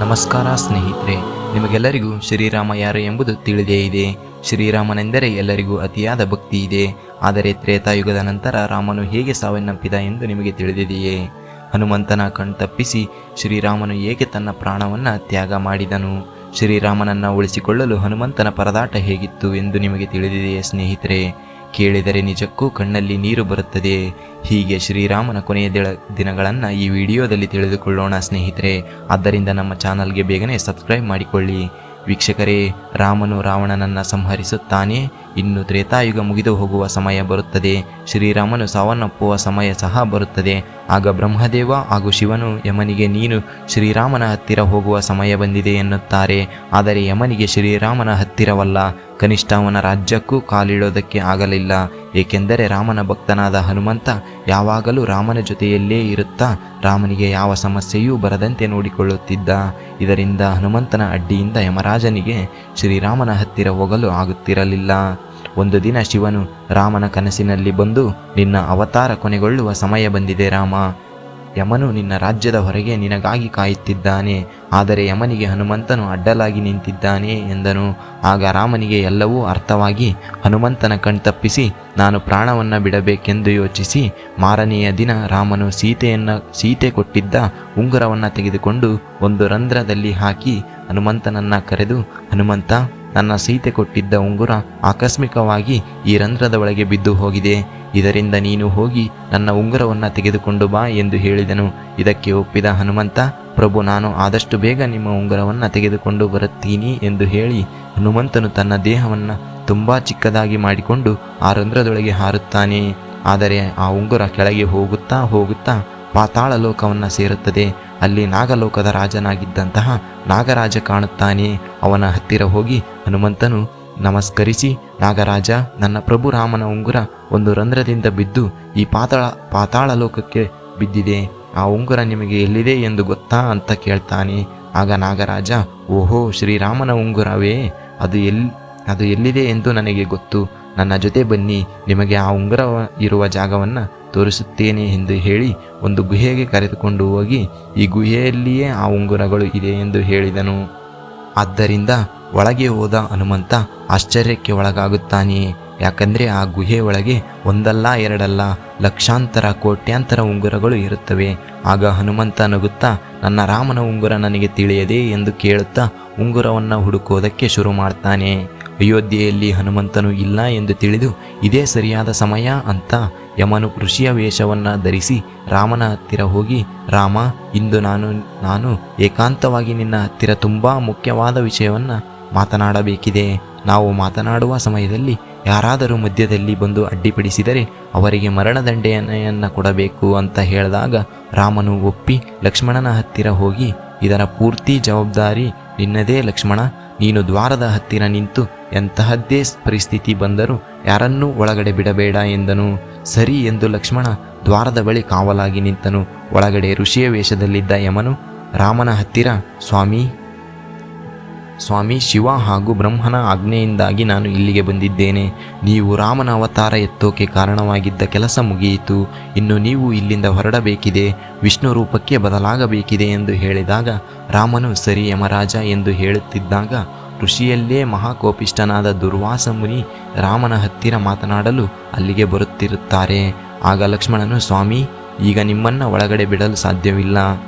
ನಮಸ್ಕಾರ ಸ್ನೇಹಿತರೆ, ನಿಮಗೆಲ್ಲರಿಗೂ ಶ್ರೀರಾಮ ಯಾರು ಎಂಬುದು ತಿಳಿದೇ ಇದೆ. ಶ್ರೀರಾಮನೆಂದರೆ ಎಲ್ಲರಿಗೂ ಅತಿಯಾದ ಭಕ್ತಿ ಇದೆ. ಆದರೆ ತ್ರೇತಾಯುಗದ ನಂತರ ರಾಮನು ಹೇಗೆ ಸಾವನ್ನಪ್ಪಿದ ಎಂದು ನಿಮಗೆ ತಿಳಿದಿದೆಯೇ? ಹನುಮಂತನ ಕಣ್ತಪ್ಪಿಸಿ ಶ್ರೀರಾಮನು ಏಕೆ ತನ್ನ ಪ್ರಾಣವನ್ನು ತ್ಯಾಗ ಮಾಡಿದನು? ಶ್ರೀರಾಮನನ್ನು ಉಳಿಸಿಕೊಳ್ಳಲು ಹನುಮಂತನ ಪರದಾಟ ಹೇಗಿತ್ತು ಎಂದು ನಿಮಗೆ ತಿಳಿದಿದೆಯೇ ಸ್ನೇಹಿತರೆ? ಕೇಳಿದರೆ ನಿಜಕ್ಕೂ ಕಣ್ಣಲ್ಲಿ ನೀರು ಬರುತ್ತದೆ. ಹೀಗೆ ಶ್ರೀರಾಮನ ಕೊನೆಯ ದಿನಗಳನ್ನು ಈ ವಿಡಿಯೋದಲ್ಲಿ ತಿಳಿದುಕೊಳ್ಳೋಣ ಸ್ನೇಹಿತರೆ. ಆದ್ದರಿಂದ ನಮ್ಮ ಚಾನಲ್ಗೆ ಬೇಗನೆ ಸಬ್ಸ್ಕ್ರೈಬ್ ಮಾಡಿಕೊಳ್ಳಿ. ವೀಕ್ಷಕರೇ, ರಾಮನು ರಾವಣನನ್ನು ಸಂಹರಿಸುತ್ತಾನೆ. ಇನ್ನು ತ್ರೇತಾಯುಗ ಮುಗಿದು ಹೋಗುವ ಸಮಯ ಬರುತ್ತದೆ. ಶ್ರೀರಾಮನು ಸಾವನ್ನಪ್ಪುವ ಸಮಯ ಸಹ ಬರುತ್ತದೆ. ಆಗ ಬ್ರಹ್ಮದೇವ ಹಾಗೂ ಶಿವನು ಯಮನಿಗೆ ನೀನು ಶ್ರೀರಾಮನ ಹತ್ತಿರ ಹೋಗುವ ಸಮಯ ಬಂದಿದೆ ಎನ್ನುತ್ತಾರೆ. ಆದರೆ ಯಮನಿಗೆ ಶ್ರೀರಾಮನ ಹತ್ತಿರವಲ್ಲ, ಕನಿಷ್ಠ ಅವನ ರಾಜ್ಯಕ್ಕೂ ಕಾಲಿಡೋದಕ್ಕೆ ಆಗಲಿಲ್ಲ. ಏಕೆಂದರೆ ರಾಮನ ಭಕ್ತನಾದ ಹನುಮಂತ ಯಾವಾಗಲೂ ರಾಮನ ಜೊತೆಯಲ್ಲೇ ಇರುತ್ತಾ ರಾಮನಿಗೆ ಯಾವ ಸಮಸ್ಯೆಯೂ ಬರದಂತೆ ನೋಡಿಕೊಳ್ಳುತ್ತಿದ್ದ. ಇದರಿಂದ ಹನುಮಂತನ ಅಡ್ಡಿಯಿಂದ ಯಮರಾಜನಿಗೆ ಶ್ರೀರಾಮನ ಹತ್ತಿರ ಹೋಗಲು ಆಗುತ್ತಿರಲಿಲ್ಲ. ಒಂದು ದಿನ ಶಿವನು ರಾಮನ ಕನಸಿನಲ್ಲಿ ಬಂದು, ನಿನ್ನ ಅವತಾರ ಕೊನೆಗೊಳ್ಳುವ ಸಮಯ ಬಂದಿದೆ ರಾಮ. ಯಮನು ನಿನ್ನ ರಾಜ್ಯದ ಹೊರಗೆ ನಿನಗಾಗಿ ಕಾಯುತ್ತಿದ್ದಾನೆ. ಆದರೆ ಯಮನಿಗೆ ಹನುಮಂತನು ಅಡ್ಡಲಾಗಿ ನಿಂತಿದ್ದಾನೆ ಎಂದನು. ಆಗ ರಾಮನಿಗೆ ಎಲ್ಲವೂ ಅರ್ಥವಾಗಿ ಹನುಮಂತನ ಕಣ್ತಪ್ಪಿಸಿ ನಾನು ಪ್ರಾಣವನ್ನು ಬಿಡಬೇಕೆಂದು ಯೋಚಿಸಿ ಮಾರನೆಯ ದಿನ ರಾಮನು ಸೀತೆ ಕೊಟ್ಟಿದ್ದ ಉಂಗುರವನ್ನು ತೆಗೆದುಕೊಂಡು ಒಂದು ರಂಧ್ರದಲ್ಲಿ ಹಾಕಿ ಹನುಮಂತನನ್ನು ಕರೆದು, ಹನುಮಂತ, ನನ್ನ ಸೀತೆ ಕೊಟ್ಟಿದ್ದ ಉಂಗುರ ಆಕಸ್ಮಿಕವಾಗಿ ಈ ರಂಧ್ರದ ಒಳಗೆ ಬಿದ್ದು ಹೋಗಿದೆ. ಇದರಿಂದ ನೀನು ಹೋಗಿ ನನ್ನ ಉಂಗುರವನ್ನು ತೆಗೆದುಕೊಂಡು ಬಾ ಎಂದು ಹೇಳಿದನು. ಇದಕ್ಕೆ ಒಪ್ಪಿದ ಹನುಮಂತ, ಪ್ರಭು, ನಾನು ಆದಷ್ಟು ಬೇಗ ನಿಮ್ಮ ಉಂಗುರವನ್ನು ತೆಗೆದುಕೊಂಡು ಬರುತ್ತೀನಿ ಎಂದು ಹೇಳಿ ಹನುಮಂತನು ತನ್ನ ದೇಹವನ್ನು ತುಂಬ ಚಿಕ್ಕದಾಗಿ ಮಾಡಿಕೊಂಡು ಆ ರಂಧ್ರದೊಳಗೆ ಹಾರುತ್ತಾನೆ. ಆದರೆ ಆ ಉಂಗುರ ಕೆಳಗೆ ಹೋಗುತ್ತಾ ಪಾತಾಳ ಲೋಕವನ್ನು ಸೇರುತ್ತದೆ. ಅಲ್ಲಿ ನಾಗಲೋಕದ ರಾಜನಾಗಿದ್ದಂತಹ ನಾಗರಾಜ ಕಾಣುತ್ತಾನೆ. ಅವನ ಹತ್ತಿರ ಹೋಗಿ ಹನುಮಂತನು ನಮಸ್ಕರಿಸಿ, ನಾಗರಾಜ, ನನ್ನ ಪ್ರಭು ರಾಮನ ಉಂಗುರ ಒಂದು ರಂಧ್ರದಿಂದ ಬಿದ್ದು ಈ ಪಾತಾಳ ಲೋಕಕ್ಕೆ ಬಿದ್ದಿದೆ. ಆ ಉಂಗುರ ನಿಮಗೆ ಎಲ್ಲಿದೆ ಎಂದು ಗೊತ್ತಾ ಅಂತ ಕೇಳ್ತಾನೆ. ಆಗ ನಾಗರಾಜ, ಓಹೋ, ಶ್ರೀರಾಮನ ಉಂಗುರವೇ, ಅದು ಎಲ್ಲಿದೆ ಎಂದು ನನಗೆ ಗೊತ್ತು. ನನ್ನ ಜೊತೆ ಬನ್ನಿ, ನಿಮಗೆ ಆ ಉಂಗುರ ಇರುವ ಜಾಗವನ್ನು ತೋರಿಸುತ್ತೇನೆ ಎಂದು ಹೇಳಿ ಒಂದು ಗುಹೆಗೆ ಕರೆದುಕೊಂಡು ಹೋಗಿ ಈ ಗುಹೆಯಲ್ಲಿಯೇ ಆ ಉಂಗುರಗಳು ಇದೆ ಎಂದು ಹೇಳಿದನು. ಆದ್ದರಿಂದ ಒಳಗೆ ಹೋದ ಹನುಮಂತ ಆಶ್ಚರ್ಯಕ್ಕೆ ಒಳಗಾಗುತ್ತಾನೆ. ಯಾಕಂದರೆ ಆ ಗುಹೆ ಒಳಗೆ ಒಂದಲ್ಲ ಎರಡಲ್ಲ ಲಕ್ಷಾಂತರ ಕೋಟ್ಯಾಂತರ ಉಂಗುರಗಳು ಇರುತ್ತವೆ. ಆಗ ಹನುಮಂತ ನಗುತ್ತಾ, ನನ್ನ ರಾಮನ ಉಂಗುರ ನನಗೆ ತಿಳಿಯದೆ ಎಂದು ಕೇಳುತ್ತಾ ಉಂಗುರವನ್ನು ಹುಡುಕೋದಕ್ಕೆ ಶುರು ಮಾಡ್ತಾನೆ. ಅಯೋಧ್ಯೆಯಲ್ಲಿ ಹನುಮಂತನು ಇಲ್ಲ ಎಂದು ತಿಳಿದು ಇದೇ ಸರಿಯಾದ ಸಮಯ ಅಂತ ಯಮನು ಋಷಿಯ ವೇಷವನ್ನು ಧರಿಸಿ ರಾಮನ ಹತ್ತಿರ ಹೋಗಿ, ರಾಮ, ಇಂದು ನಾನು ಏಕಾಂತವಾಗಿ ನಿನ್ನ ಹತ್ತಿರ ತುಂಬ ಮುಖ್ಯವಾದ ವಿಷಯವನ್ನು ಮಾತನಾಡಬೇಕಿದೆ. ನಾವು ಮಾತನಾಡುವ ಸಮಯದಲ್ಲಿ ಯಾರಾದರೂ ಮಧ್ಯದಲ್ಲಿ ಬಂದು ಅಡ್ಡಿಪಡಿಸಿದರೆ ಅವರಿಗೆ ಮರಣದಂಡನೆಯನ್ನು ಕೊಡಬೇಕು ಅಂತ ಹೇಳಿದಾಗ ರಾಮನು ಒಪ್ಪಿ ಲಕ್ಷ್ಮಣನ ಹತ್ತಿರ ಹೋಗಿ, ಇದರ ಪೂರ್ತಿ ಜವಾಬ್ದಾರಿ ನಿನ್ನದೇ ಲಕ್ಷ್ಮಣ. ನೀನು ದ್ವಾರದ ಹತ್ತಿರ ನಿಂತು ಎಂತಹದ್ದೇ ಪರಿಸ್ಥಿತಿ ಬಂದರೂ ಯಾರನ್ನೂ ಒಳಗಡೆ ಬಿಡಬೇಡ ಎಂದನು. ಸರಿ ಎಂದು ಲಕ್ಷ್ಮಣ ದ್ವಾರದ ಬಳಿ ಕಾವಲಾಗಿ ನಿಂತನು. ಒಳಗಡೆ ಋಷಿಯ ವೇಷದಲ್ಲಿದ್ದ ಯಮನು ರಾಮನ ಹತ್ತಿರ, ಸ್ವಾಮಿ ಶಿವ ಹಾಗೂ ಬ್ರಹ್ಮನ ಆಜ್ಞೆಯಿಂದಾಗಿ ನಾನು ಇಲ್ಲಿಗೆ ಬಂದಿದ್ದೇನೆ. ನೀವು ರಾಮನ ಅವತಾರ ಎತ್ತೋಕೆ ಕಾರಣವಾಗಿದ್ದ ಕೆಲಸ ಮುಗಿಯಿತು. ಇನ್ನು ನೀವು ಇಲ್ಲಿಂದ ಹೊರಡಬೇಕಿದೆ, ವಿಷ್ಣು ರೂಪಕ್ಕೆ ಬದಲಾಗಬೇಕಿದೆ ಎಂದು ಹೇಳಿದಾಗ ರಾಮನು ಸರಿ ಯಮರಾಜ ಎಂದು ಹೇಳುತ್ತಿದ್ದಾಗ ಋಷಿಯಲ್ಲೇ ಮಹಾಕೋಪಿಷ್ಠನಾದ ದುರ್ವಾಸ ಮುನಿ ರಾಮನ ಹತ್ತಿರ ಮಾತನಾಡಲು ಅಲ್ಲಿಗೆ ಬರುತ್ತಿರುತ್ತಾರೆ. ಆಗ ಲಕ್ಷ್ಮಣನು, ಸ್ವಾಮಿ, ಈಗ ನಿಮ್ಮನ್ನು ಒಳಗಡೆ ಬಿಡಲು ಸಾಧ್ಯವಿಲ್ಲ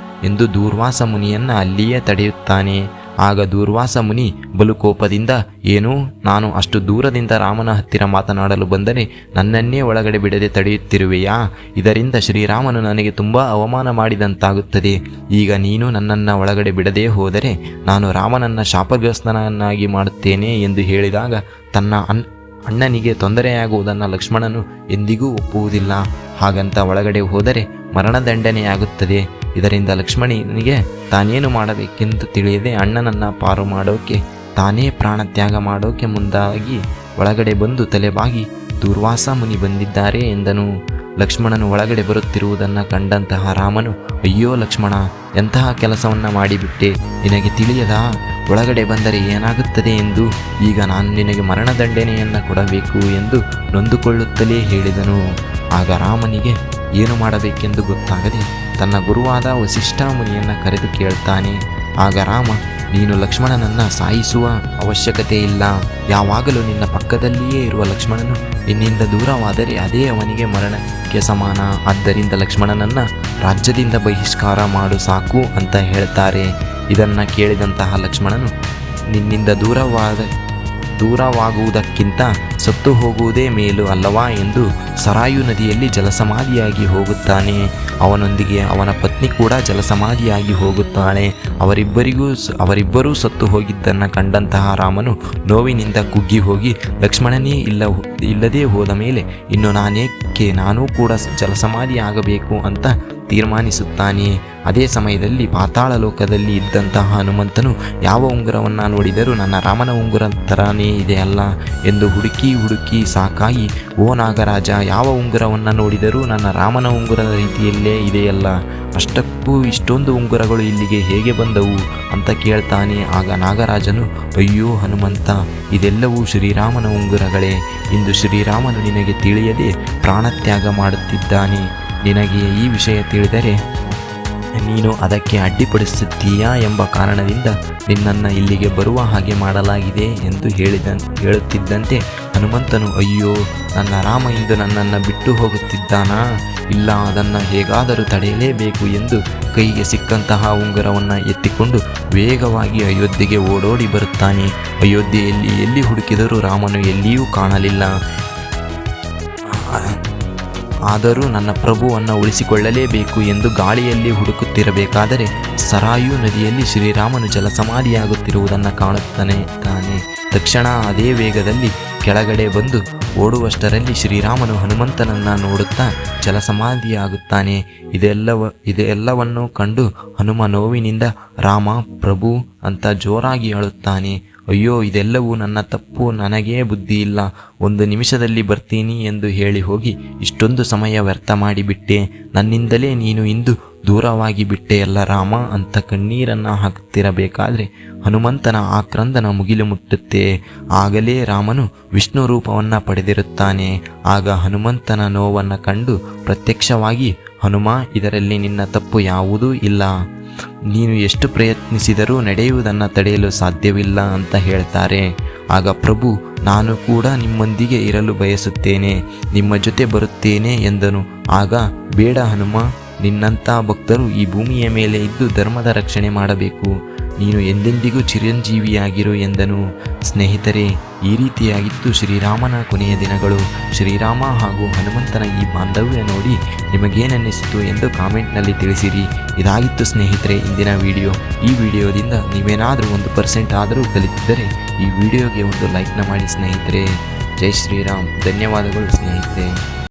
ಎಂದು ದೂರ್ವಾಸ ಮುನಿಯನ್ನು ಅಲ್ಲಿಯೇ ತಡೆಯುತ್ತಾನೆ. ಆಗ ದೂರ್ವಾಸ ಮುನಿ ಬಲು ಕೋಪದಿಂದ, ಏನು, ನಾನು ಅಷ್ಟು ದೂರದಿಂದ ರಾಮನ ಹತ್ತಿರ ಮಾತನಾಡಲು ಬಂದರೆ ನನ್ನನ್ನೇ ಒಳಗಡೆ ಬಿಡದೆ ತಡೆಯುತ್ತಿರುವೆಯಾ? ಇದರಿಂದ ಶ್ರೀರಾಮನು ನನಗೆ ತುಂಬ ಅವಮಾನ ಮಾಡಿದಂತಾಗುತ್ತದೆ. ಈಗ ನೀನು ನನ್ನನ್ನು ಒಳಗಡೆ ಬಿಡದೇ ಹೋದರೆ ನಾನು ರಾಮನನ್ನು ಶಾಪಗ್ರಸ್ತನನ್ನಾಗಿ ಮಾಡುತ್ತೇನೆ ಎಂದು ಹೇಳಿದಾಗ ತನ್ನ ಅಣ್ಣನಿಗೆ ತೊಂದರೆಯಾಗುವುದನ್ನು ಲಕ್ಷ್ಮಣನು ಎಂದಿಗೂ ಒಪ್ಪುವುದಿಲ್ಲ. ಹಾಗಂತ ಒಳಗಡೆ ಹೋದರೆ ಮರಣದಂಡನೆಯಾಗುತ್ತದೆ. ಇದರಿಂದ ಲಕ್ಷ್ಮಣನಿಗೆ ತಾನೇನು ಮಾಡಬೇಕೆಂದು ತಿಳಿಯದೆ ಅಣ್ಣನನ್ನು ಪಾರು ಮಾಡೋಕೆ ತಾನೇ ಪ್ರಾಣತ್ಯಾಗ ಮಾಡೋಕೆ ಮುಂದಾಗಿ ಒಳಗಡೆ ಬಂದು ತಲೆಬಾಗಿ, ದೂರ್ವಾಸ ಮುನಿ ಬಂದಿದ್ದಾರೆ ಎಂದನು. ಲಕ್ಷ್ಮಣನು ಒಳಗಡೆ ಬರುತ್ತಿರುವುದನ್ನು ಕಂಡಂತಹ ರಾಮನು, ಅಯ್ಯೋ ಲಕ್ಷ್ಮಣ, ಎಂತಹ ಕೆಲಸವನ್ನು ಮಾಡಿಬಿಟ್ಟೆ, ನಿನಗೆ ತಿಳಿಯದಾ? ಒಳಗಡೆ ಬಂದರೆ ಏನಾಗುತ್ತದೆ ಎಂದು. ಈಗ ನಾನು ನಿನಗೆ ಮರಣದಂಡನೆಯನ್ನು ಕೊಡಬೇಕು ಎಂದು ನೊಂದುಕೊಳ್ಳುತ್ತಲೇ ಹೇಳಿದನು. ಆಗ ರಾಮನಿಗೆ ಏನು ಮಾಡಬೇಕೆಂದು ಗೊತ್ತಾಗದೆ ತನ್ನ ಗುರುವಾದ ವಸಿಷ್ಠ ಮುನಿಯನ್ನು ಕರೆದು ಕೇಳ್ತಾನೆ. ಆಗ ರಾಮ, ನೀನು ಲಕ್ಷ್ಮಣನನ್ನು ಸಾಯಿಸುವ ಅವಶ್ಯಕತೆ ಇಲ್ಲ. ಯಾವಾಗಲೂ ನಿನ್ನ ಪಕ್ಕದಲ್ಲಿಯೇ ಇರುವ ಲಕ್ಷ್ಮಣನು ನಿನ್ನಿಂದ ದೂರವಾದರೆ ಅದೇ ಅವನಿಗೆ ಮರಣಕ್ಕೆ ಸಮಾನ. ಆದ್ದರಿಂದ ಲಕ್ಷ್ಮಣನನ್ನು ರಾಜ್ಯದಿಂದ ಬಹಿಷ್ಕಾರ ಮಾಡು ಸಾಕು ಅಂತ ಹೇಳ್ತಾರೆ. ಇದನ್ನು ಕೇಳಿದಂತಹ ಲಕ್ಷ್ಮಣನು, ನಿನ್ನಿಂದ ದೂರವಾಗುವುದಕ್ಕಿಂತ ಸತ್ತು ಹೋಗುವುದೇ ಮೇಲು ಅಲ್ಲವಾ ಎಂದು ಸರಾಯು ನದಿಯಲ್ಲಿ ಜಲಸಮಾಧಿಯಾಗಿ ಹೋಗುತ್ತಾನೆ. ಅವನೊಂದಿಗೆ ಅವನ ಪತ್ನಿ ಕೂಡ ಜಲಸಮಾಧಿಯಾಗಿ ಹೋಗುತ್ತಾಳೆ. ಅವರಿಬ್ಬರೂ ಸತ್ತು ಹೋಗಿದ್ದನ್ನು ಕಂಡಂತಹ ರಾಮನು ನೋವಿನಿಂದ ಕುಗ್ಗಿ ಹೋಗಿ, ಲಕ್ಷ್ಮಣನೇ ಇಲ್ಲದೇ ಹೋದ ಮೇಲೆ ಇನ್ನು ನಾನೂ ಕೂಡ ಜಲಸಮಾಧಿಯಾಗಬೇಕು ಅಂತ ತೀರ್ಮಾನಿಸುತ್ತಾನೆ. ಅದೇ ಸಮಯದಲ್ಲಿ ಪಾತಾಳ ಲೋಕದಲ್ಲಿ ಇದ್ದಂತಹ ಹನುಮಂತನು ಯಾವ ಉಂಗುರವನ್ನು ನೋಡಿದರೂ ನನ್ನ ರಾಮನ ಉಂಗುರ ಥರನೇ ಇದೆಯಲ್ಲ ಎಂದು ಹುಡುಕಿ ಸಾಕಾಗಿ, ಓ ನಾಗರಾಜ, ಯಾವ ಉಂಗುರವನ್ನು ನೋಡಿದರೂ ನನ್ನ ರಾಮನ ಉಂಗುರದ ರೀತಿಯಲ್ಲೇ ಇದೆಯಲ್ಲ, ಅಷ್ಟಕ್ಕೂ ಇಷ್ಟೊಂದು ಉಂಗುರಗಳು ಇಲ್ಲಿಗೆ ಹೇಗೆ ಬಂದವು ಅಂತ ಕೇಳ್ತಾನೆ. ಆಗ ನಾಗರಾಜನು, ಅಯ್ಯೋ ಹನುಮಂತ, ಇದೆಲ್ಲವೂ ಶ್ರೀರಾಮನ ಉಂಗುರಗಳೇ. ಇಂದು ಶ್ರೀರಾಮನು ನಿನಗೆ ತಿಳಿಯದೆ ಪ್ರಾಣತ್ಯಾಗ ಮಾಡುತ್ತಿದ್ದಾನೆ. ನಿನಗೆ ಈ ವಿಷಯ ತಿಳಿದರೆ ನೀನು ಅದಕ್ಕೆ ಅಡ್ಡಿಪಡಿಸುತ್ತೀಯಾ ಎಂಬ ಕಾರಣದಿಂದ ನಿನ್ನನ್ನು ಇಲ್ಲಿಗೆ ಬರುವ ಹಾಗೆ ಮಾಡಲಾಗಿದೆ ಎಂದು ಹೇಳುತ್ತಿದ್ದಂತೆ ಹನುಮಂತನು, ಅಯ್ಯೋ, ನನ್ನ ರಾಮ ಇಂದು ನನ್ನನ್ನು ಬಿಟ್ಟು ಹೋಗುತ್ತಿದ್ದಾನಾ? ಇಲ್ಲ, ಅದನ್ನು ಹೇಗಾದರೂ ತಡೆಯಲೇಬೇಕು ಎಂದು ಕೈಗೆ ಸಿಕ್ಕಂತಹ ಉಂಗುರವನ್ನು ಎತ್ತಿಕೊಂಡು ವೇಗವಾಗಿ ಅಯೋಧ್ಯೆಗೆ ಓಡೋಡಿ ಬರುತ್ತಾನೆ. ಅಯೋಧ್ಯೆಯಲ್ಲಿ ಎಲ್ಲಿ ಹುಡುಕಿದರೂ ರಾಮನು ಎಲ್ಲಿಯೂ ಕಾಣಲಿಲ್ಲ. ಆದರೂ ನನ್ನ ಪ್ರಭುವನ್ನು ಉಳಿಸಿಕೊಳ್ಳಲೇಬೇಕು ಎಂದು ಗಾಳಿಯಲ್ಲಿ ಹುಡುಕುತ್ತಿರಬೇಕಾದರೆ ಸರಾಯು ನದಿಯಲ್ಲಿ ಶ್ರೀರಾಮನು ಜಲಸಮಾಧಿಯಾಗುತ್ತಿರುವುದನ್ನು ಕಾಣುತ್ತಾನೆ. ತಕ್ಷಣ ಅದೇ ವೇಗದಲ್ಲಿ ಕೆಳಗಡೆ ಬಂದು ಓಡುವಷ್ಟರಲ್ಲಿ ಶ್ರೀರಾಮನು ಹನುಮಂತನನ್ನು ನೋಡುತ್ತಾ ಜಲಸಮಾಧಿಯಾಗುತ್ತಾನೆ. ಇದೆಲ್ಲವನ್ನು ಕಂಡು ಹನುಮ ನೋವಿನಿಂದ, ರಾಮ, ಪ್ರಭು ಅಂತ ಜೋರಾಗಿ ಅಳುತ್ತಾನೆ. ಅಯ್ಯೋ, ಇದೆಲ್ಲವೂ ನನ್ನ ತಪ್ಪು, ನನಗೇ ಬುದ್ಧಿ ಇಲ್ಲ, 1 ನಿಮಿಷದಲ್ಲಿ ಬರ್ತೀನಿ ಎಂದು ಹೇಳಿ ಹೋಗಿ ಇಷ್ಟೊಂದು ಸಮಯ ವ್ಯರ್ಥ ಮಾಡಿಬಿಟ್ಟೆ. ನನ್ನಿಂದಲೇ ನೀನು ಇಂದು ದೂರವಾಗಿ ಬಿಟ್ಟೆಯಲ್ಲ ರಾಮ ಅಂತ ಕಣ್ಣೀರನ್ನು ಹಾಕುತ್ತಿರಬೇಕಾದ್ರೆ ಹನುಮಂತನ ಆಕ್ರಂದನ ಮುಗಿಲು ಮುಟ್ಟುತ್ತೆ. ಆಗಲೇ ರಾಮನು ವಿಷ್ಣು ರೂಪವನ್ನು ಪಡೆದಿರುತ್ತಾನೆ. ಆಗ ಹನುಮಂತನ ನೋವನ್ನು ಕಂಡು ಪ್ರತ್ಯಕ್ಷವಾಗಿ, ಹನುಮ, ಇದರಲ್ಲಿ ನಿನ್ನ ತಪ್ಪು ಯಾವುದೂ ಇಲ್ಲ, ನೀನು ಎಷ್ಟು ಪ್ರಯತ್ನಿಸಿದರೂ ನಡೆಯುವುದನ್ನು ತಡೆಯಲು ಸಾಧ್ಯವಿಲ್ಲ ಅಂತ ಹೇಳ್ತಾರೆ. ಆಗ ಪ್ರಭು, ನಾನು ಕೂಡ ನಿಮ್ಮೊಂದಿಗೆ ಇರಲು ಬಯಸುತ್ತೇನೆ, ನಿಮ್ಮ ಜೊತೆ ಬರುತ್ತೇನೆ ಎಂದನು. ಆಗ, ಬೇಡ ಹನುಮ, ನಿನ್ನಂಥ ಭಕ್ತರು ಈ ಭೂಮಿಯ ಮೇಲೆ ಇದ್ದು ಧರ್ಮದ ರಕ್ಷಣೆ ಮಾಡಬೇಕು, ನೀನು ಎಂದೆಂದಿಗೂ ಚಿರಂಜೀವಿಯಾಗಿರು ಎಂದನು. ಸ್ನೇಹಿತರೆ, ಈ ರೀತಿಯಾಗಿತ್ತು ಶ್ರೀರಾಮನ ಕೊನೆಯ ದಿನಗಳು. ಶ್ರೀರಾಮ ಹಾಗೂ ಹನುಮಂತನ ಈ ಬಾಂಧವ್ಯ ನೋಡಿ ನಿಮಗೇನನ್ನಿಸಿತು ಎಂದು ಕಾಮೆಂಟ್ನಲ್ಲಿ ತಿಳಿಸಿರಿ. ಇದಾಗಿತ್ತು ಸ್ನೇಹಿತರೆ ಇಂದಿನ ವಿಡಿಯೋ. ಈ ವಿಡಿಯೋದಿಂದ ನೀವೇನಾದರೂ 1% ಆದರೂ ಕಲಿತಿದ್ದರೆ ಈ ವಿಡಿಯೋಗೆ ಒಂದು ಲೈಕ್ನ ಮಾಡಿ ಸ್ನೇಹಿತರೆ. ಜೈ ಶ್ರೀರಾಮ್. ಧನ್ಯವಾದಗಳು ಸ್ನೇಹಿತರೆ.